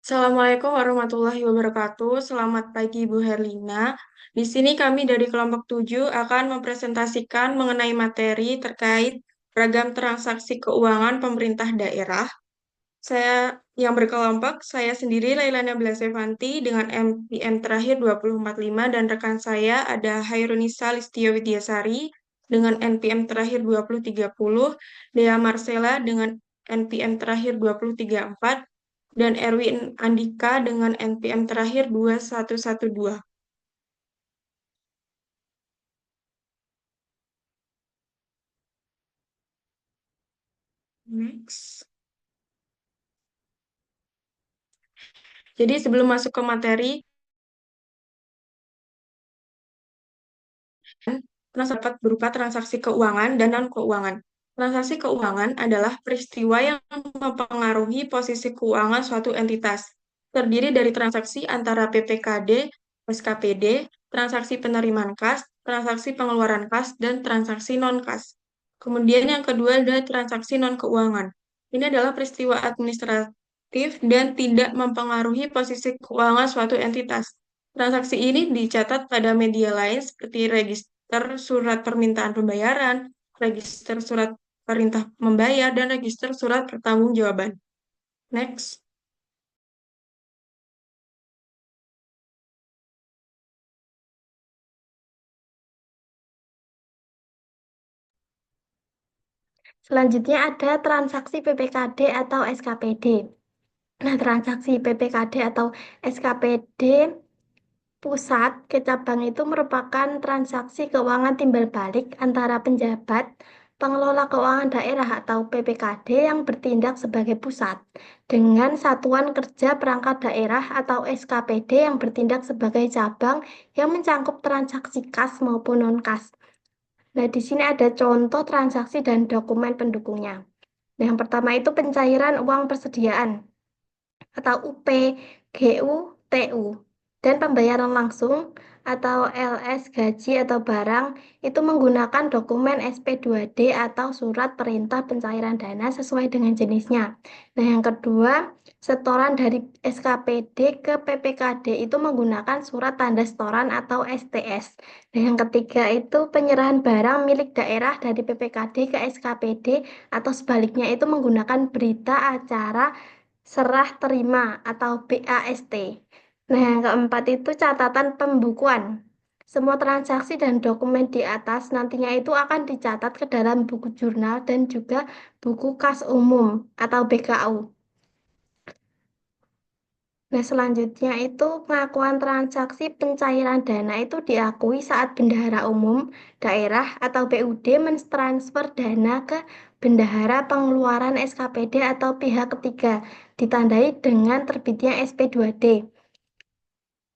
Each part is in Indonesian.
Assalamualaikum warahmatullahi wabarakatuh. Selamat pagi, Bu Herlina. Di sini kami dari kelompok 7 akan mempresentasikan mengenai materi terkait ragam transaksi keuangan pemerintah daerah. Saya yang berkelompok, saya sendiri Laila Nabila Sefanti dengan MPM terakhir 2045 dan rekan saya ada Hairunisa Listio Widyasari dengan NPM terakhir 2030, Dea Marcela dengan NPM terakhir 2034, dan Erwin Andika dengan NPM terakhir 2112. Next. Jadi sebelum masuk ke materi, dapat berupa transaksi keuangan dan non-keuangan. Transaksi keuangan adalah peristiwa yang mempengaruhi posisi keuangan suatu entitas. Terdiri dari transaksi antara PPKD, SKPD, transaksi penerimaan kas, transaksi pengeluaran kas, dan transaksi non-kas. Kemudian yang kedua adalah transaksi non-keuangan. Ini adalah peristiwa administratif dan tidak mempengaruhi posisi keuangan suatu entitas. Transaksi ini dicatat pada media lain seperti register surat permintaan pembayaran, register surat perintah membayar, dan register surat pertanggungjawaban. Next. Selanjutnya ada transaksi PPKD atau SKPD. Nah, transaksi PPKD atau SKPD pusat ke cabang itu merupakan transaksi keuangan timbal balik antara penjabat pengelola keuangan daerah atau PPKD yang bertindak sebagai pusat dengan satuan kerja perangkat daerah atau SKPD yang bertindak sebagai cabang yang mencangkup transaksi kas maupun non-kas. Nah, di sini ada contoh transaksi dan dokumen pendukungnya. Nah, yang pertama itu pencairan uang persediaan atau UP, GU, TU. Dan pembayaran langsung atau LS gaji atau barang itu menggunakan dokumen SP2D atau surat perintah pencairan dana sesuai dengan jenisnya. Nah, yang kedua, setoran dari SKPD ke PPKD itu menggunakan surat tanda setoran atau STS. Nah, yang ketiga itu penyerahan barang milik daerah dari PPKD ke SKPD atau sebaliknya itu menggunakan berita acara serah terima atau BAST. Nah, yang keempat itu catatan pembukuan. Semua transaksi dan dokumen di atas nantinya itu akan dicatat ke dalam buku jurnal dan juga buku kas umum atau BKU. Nah, selanjutnya itu pengakuan transaksi pencairan dana itu diakui saat bendahara umum, daerah, atau BUD mentransfer dana ke bendahara pengeluaran SKPD atau pihak ketiga, ditandai dengan terbitnya SP2D.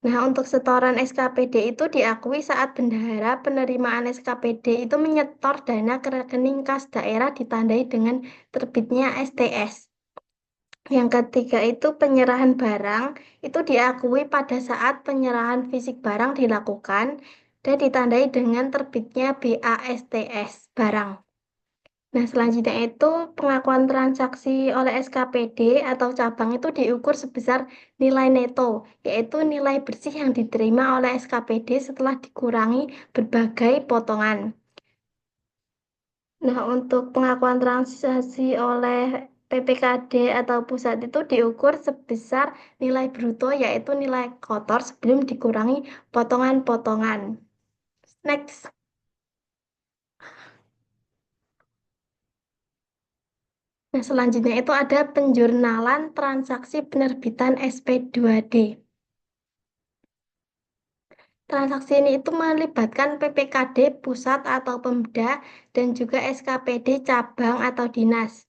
Nah, untuk setoran SKPD itu diakui saat bendahara penerimaan SKPD itu menyetor dana ke rekening kas daerah ditandai dengan terbitnya STS. Yang ketiga itu penyerahan barang itu diakui pada saat penyerahan fisik barang dilakukan dan ditandai dengan terbitnya BASTS barang. Nah, selanjutnya itu pengakuan transaksi oleh SKPD atau cabang itu diukur sebesar nilai neto, yaitu nilai bersih yang diterima oleh SKPD setelah dikurangi berbagai potongan. Nah, untuk pengakuan transaksi oleh PPKD atau pusat itu diukur sebesar nilai bruto, yaitu nilai kotor sebelum dikurangi potongan-potongan. Next. Nah, selanjutnya itu ada penjurnalan transaksi penerbitan SP2D. Transaksi ini itu melibatkan PPKD pusat atau Pemda dan juga SKPD cabang atau dinas.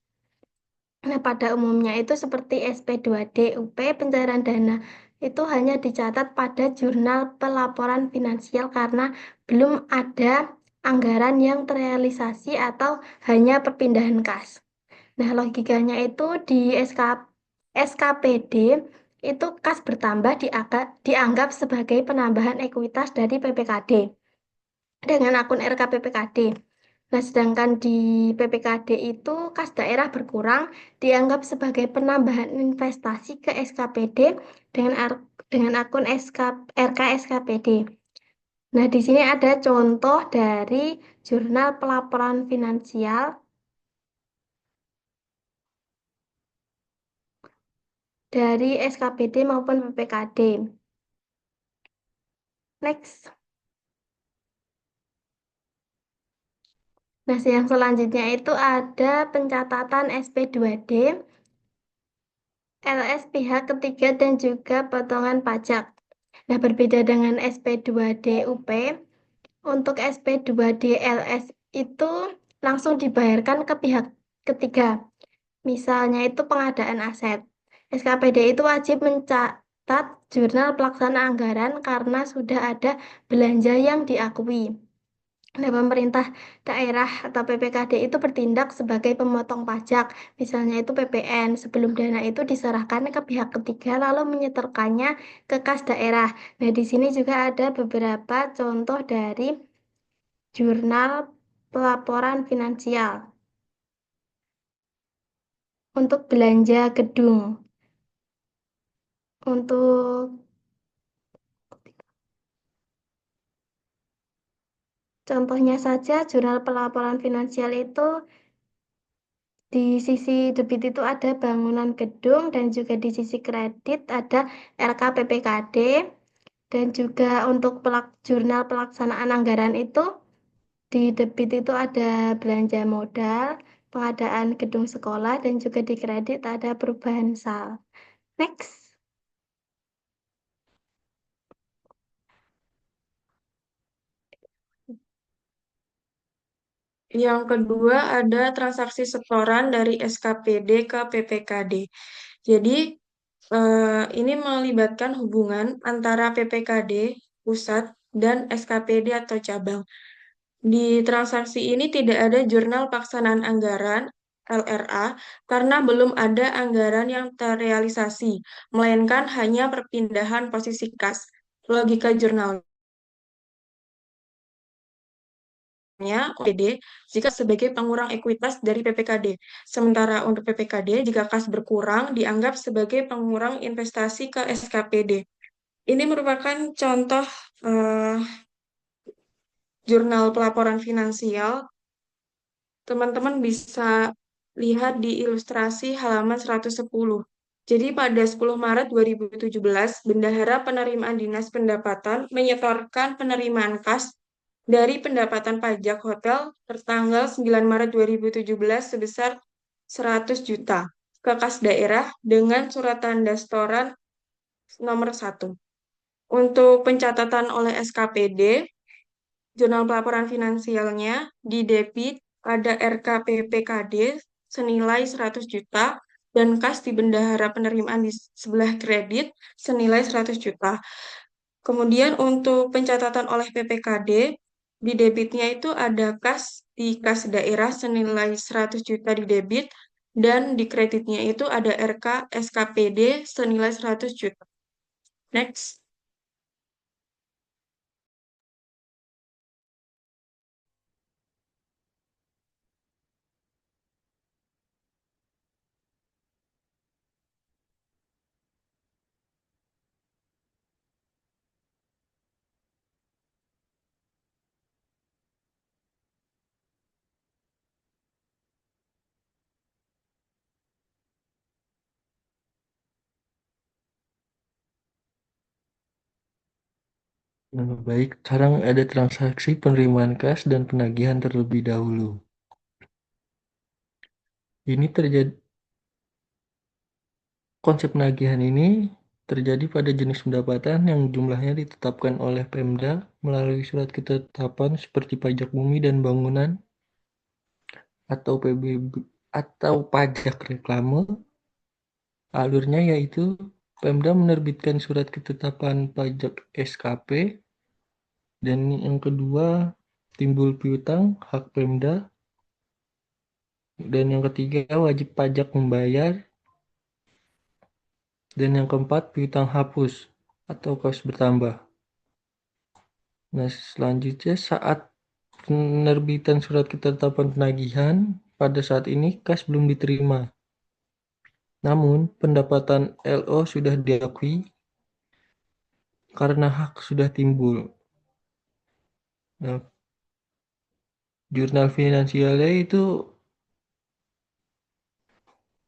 Nah, pada umumnya itu seperti SP2D, UP, pencairan dana itu hanya dicatat pada jurnal pelaporan finansial karena belum ada anggaran yang terrealisasi atau hanya perpindahan kas. Nah, logikanya itu di SKPD itu kas bertambah dianggap sebagai penambahan ekuitas dari PPKD dengan akun RKPPKD. Nah, sedangkan di PPKD itu kas daerah berkurang dianggap sebagai penambahan investasi ke SKPD dengan dengan akun RK SKPD. Nah, di sini ada contoh dari jurnal pelaporan finansial dari SKPD maupun PPKD. Next. Nah, yang selanjutnya itu ada pencatatan SP2D, LS pihak ketiga dan juga potongan pajak. Nah, berbeda dengan SP2D UP, untuk SP2D LS itu langsung dibayarkan ke pihak ketiga. Misalnya itu pengadaan aset. SKPD itu wajib mencatat jurnal pelaksana anggaran karena sudah ada belanja yang diakui. Nah, pemerintah daerah atau PPKD itu bertindak sebagai pemotong pajak, misalnya itu PPN, sebelum dana itu diserahkan ke pihak ketiga lalu menyetorkannya ke kas daerah. Nah, di sini juga ada beberapa contoh dari jurnal pelaporan finansial untuk belanja gedung. Untuk contohnya saja, jurnal pelaporan finansial itu di sisi debit itu ada bangunan gedung dan juga di sisi kredit ada RKPPKD dan juga untuk jurnal pelaksanaan anggaran itu di debit itu ada belanja modal, pengadaan gedung sekolah dan juga di kredit ada perubahan sal. Next. Yang kedua ada transaksi setoran dari SKPD ke PPKD. Jadi ini melibatkan hubungan antara PPKD pusat dan SKPD atau cabang. Di transaksi ini tidak ada jurnal pelaksanaan anggaran LRA karena belum ada anggaran yang terrealisasi, melainkan hanya perpindahan posisi kas. Logika jurnalnya OPD jika sebagai pengurang ekuitas dari PPKD. Sementara untuk PPKD, jika kas berkurang dianggap sebagai pengurang investasi ke SKPD. Ini merupakan contoh eh, jurnal pelaporan finansial. Teman-teman bisa lihat di ilustrasi halaman 110. Jadi pada 10 Maret 2017, Bendahara Penerimaan Dinas Pendapatan menyetorkan penerimaan kas dari pendapatan pajak hotel tertanggal 9 Maret 2017 sebesar 100 juta ke kas daerah dengan surat tanda setoran nomor 1. Untuk pencatatan oleh SKPD, jurnal pelaporan finansialnya di debit ada RKPPKD senilai 100 juta dan kas di bendahara penerimaan di sebelah kredit senilai 100 juta. Kemudian untuk pencatatan oleh PPKD, di debitnya itu ada kas di kas daerah senilai 100 juta di debit dan di kreditnya itu ada RK SKPD senilai 100 juta. Next. Nah, baik, sekarang ada transaksi penerimaan kas dan penagihan terlebih dahulu. Ini terjadi Konsep penagihan ini terjadi pada jenis pendapatan yang jumlahnya ditetapkan oleh Pemda melalui surat ketetapan seperti pajak bumi dan bangunan atau PBB atau pajak reklame. Alurnya yaitu Pemda menerbitkan surat ketetapan pajak SKP dan yang kedua timbul piutang hak Pemda dan yang ketiga wajib pajak membayar dan yang keempat piutang hapus atau kos bertambah. Nah, selanjutnya saat penerbitan surat ketetapan penagihan, pada saat ini kas belum diterima. Namun, pendapatan LO sudah diakui karena hak sudah timbul. Nah, jurnal finansialnya itu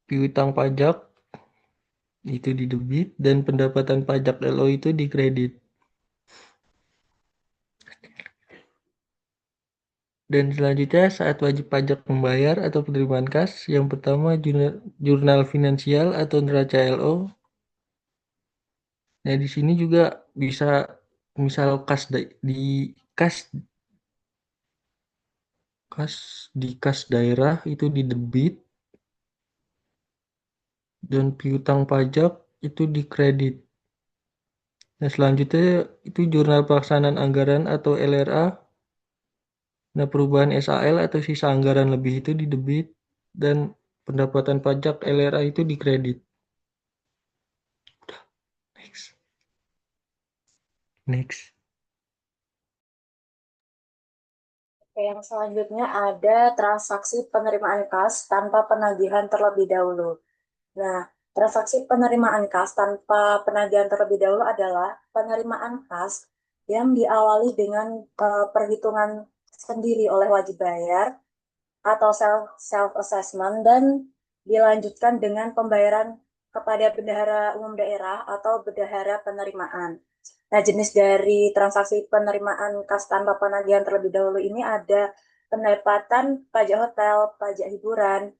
piutang pajak itu didebit dan pendapatan pajak LO itu dikredit. Dan selanjutnya saat wajib pajak membayar atau penerimaan kas, yang pertama jurnal finansial atau neraca LO. Nah, di sini juga bisa misal kas di kas daerah itu didebit dan piutang pajak itu dikredit. Nah, selanjutnya itu jurnal pelaksanaan anggaran atau LRA. Nah, perubahan SAL atau sisa anggaran lebih itu didebit dan pendapatan pajak LRA itu dikredit. Next. Oke, yang selanjutnya ada transaksi penerimaan kas tanpa penagihan terlebih dahulu. Nah, transaksi penerimaan kas tanpa penagihan terlebih dahulu adalah penerimaan kas yang diawali dengan perhitungan sendiri oleh wajib bayar atau self assessment dan dilanjutkan dengan pembayaran kepada bendahara umum daerah atau bendahara penerimaan. Nah, jenis dari transaksi penerimaan kas tanpa penagihan terlebih dahulu ini ada pendapatan pajak hotel, pajak hiburan,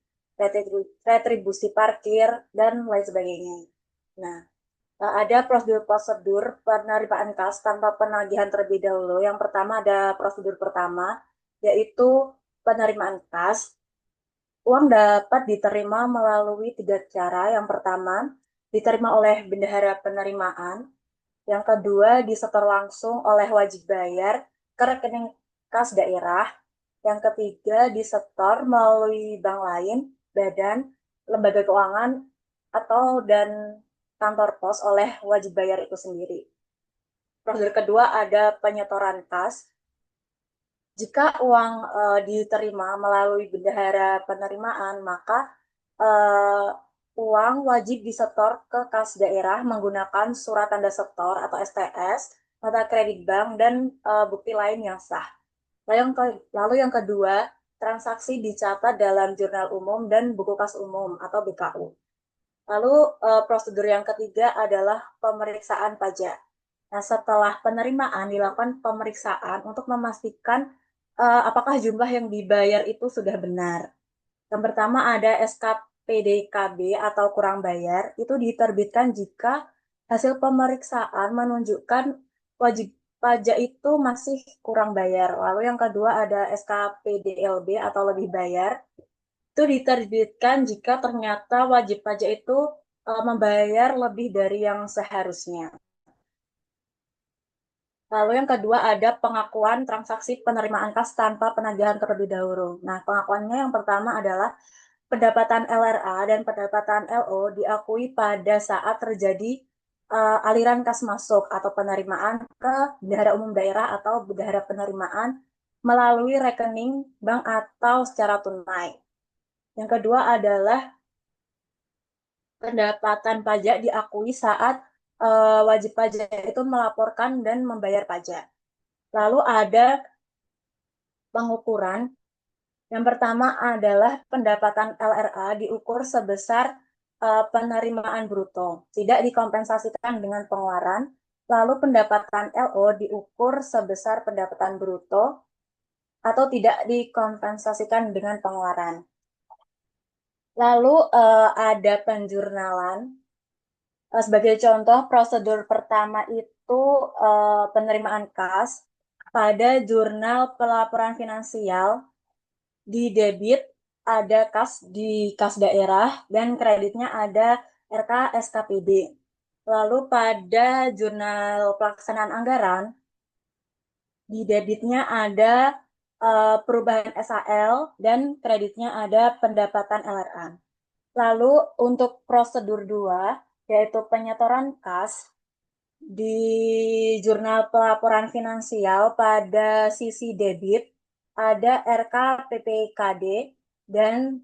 retribusi parkir, dan lain sebagainya. Nah, ada prosedur-prosedur penerimaan kas tanpa penagihan terlebih dahulu. Yang pertama ada prosedur pertama, yaitu penerimaan kas. Uang dapat diterima melalui 3 cara. Yang pertama, diterima oleh bendahara penerimaan. Yang kedua, disetor langsung oleh wajib bayar ke rekening kas daerah. Yang ketiga, disetor melalui bank lain, badan, lembaga keuangan, dan kantor pos oleh wajib bayar itu sendiri. Prosedur kedua ada penyetoran kas. Jika uang diterima melalui bendahara penerimaan, maka uang wajib disetor ke kas daerah menggunakan surat tanda setor atau STS, nota kredit bank, dan bukti lain yang sah. Lalu yang kedua, transaksi dicatat dalam jurnal umum dan buku kas umum atau BKU. Lalu prosedur yang ketiga adalah pemeriksaan pajak. Nah, setelah penerimaan dilakukan pemeriksaan untuk memastikan apakah jumlah yang dibayar itu sudah benar. Yang pertama ada SKPDKB atau kurang bayar, itu diterbitkan jika hasil pemeriksaan menunjukkan wajib pajak itu masih kurang bayar. Lalu yang kedua ada SKPDLB atau lebih bayar, itu diterbitkan jika ternyata wajib pajak itu membayar lebih dari yang seharusnya. Lalu yang kedua ada pengakuan transaksi penerimaan kas tanpa penagihan terlebih dahulu. Nah, pengakuannya yang pertama adalah pendapatan LRA dan pendapatan LO diakui pada saat terjadi aliran kas masuk atau penerimaan ke bendahara umum daerah atau bendahara penerimaan melalui rekening bank atau secara tunai. Yang kedua adalah pendapatan pajak diakui saat wajib pajak itu melaporkan dan membayar pajak. Lalu ada pengukuran. Yang pertama adalah pendapatan LRA diukur sebesar penerimaan bruto, tidak dikompensasikan dengan pengeluaran. Lalu pendapatan LO diukur sebesar pendapatan bruto atau tidak dikompensasikan dengan pengeluaran. Lalu ada penjurnalan. Sebagai contoh, prosedur pertama itu penerimaan kas pada jurnal pelaporan finansial di debit ada kas di kas daerah dan kreditnya ada RK SKPD. Lalu pada jurnal pelaksanaan anggaran di debitnya ada perubahan SAL dan kreditnya ada pendapatan LRA. Lalu untuk prosedur 2 yaitu penyetoran kas di jurnal pelaporan finansial pada sisi debit ada RK PPKD dan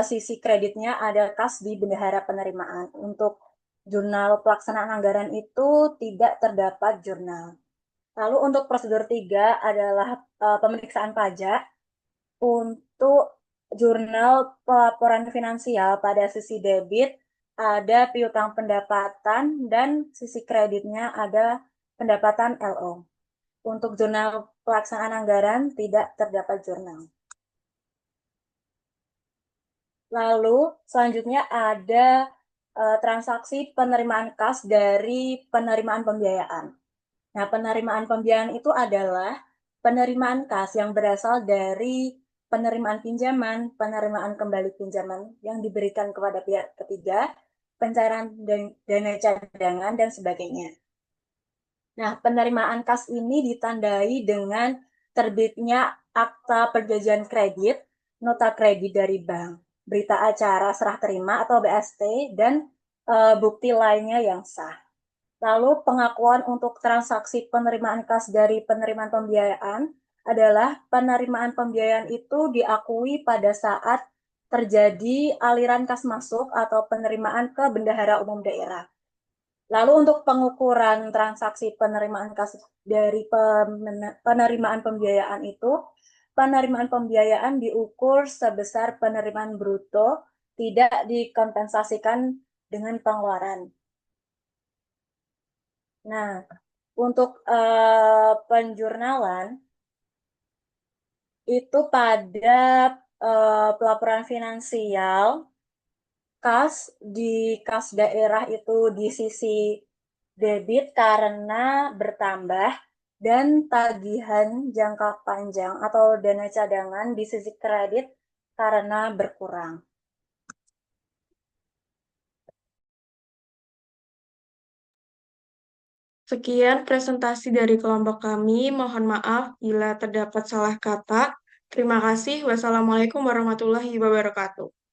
sisi kreditnya ada kas di bendahara penerimaan. Untuk jurnal pelaksanaan anggaran itu tidak terdapat jurnal. Lalu untuk prosedur 3 adalah pemeriksaan pajak. Untuk jurnal pelaporan finansial pada sisi debit ada piutang pendapatan dan sisi kreditnya ada pendapatan LO. Untuk jurnal pelaksanaan anggaran tidak terdapat jurnal. Lalu selanjutnya ada transaksi penerimaan kas dari penerimaan pembiayaan. Nah, penerimaan pembiayaan itu adalah penerimaan kas yang berasal dari penerimaan pinjaman, penerimaan kembali pinjaman yang diberikan kepada pihak ketiga, pencairan dana cadangan, dan sebagainya. Nah, penerimaan kas ini ditandai dengan terbitnya akta perjanjian kredit, nota kredit dari bank, berita acara serah terima atau BST, dan bukti lainnya yang sah. Lalu pengakuan untuk transaksi penerimaan kas dari penerimaan pembiayaan adalah penerimaan pembiayaan itu diakui pada saat terjadi aliran kas masuk atau penerimaan ke bendahara umum daerah. Lalu untuk pengukuran transaksi penerimaan kas dari penerimaan pembiayaan itu, penerimaan pembiayaan diukur sebesar penerimaan bruto, tidak dikompensasikan dengan pengeluaran. Nah, untuk penjurnalan itu pada pelaporan finansial kas di kas daerah itu di sisi debit karena bertambah dan tagihan jangka panjang atau dana cadangan di sisi kredit karena berkurang. Sekian presentasi dari kelompok kami. Mohon maaf bila terdapat salah kata. Terima kasih. Wassalamualaikum warahmatullahi wabarakatuh.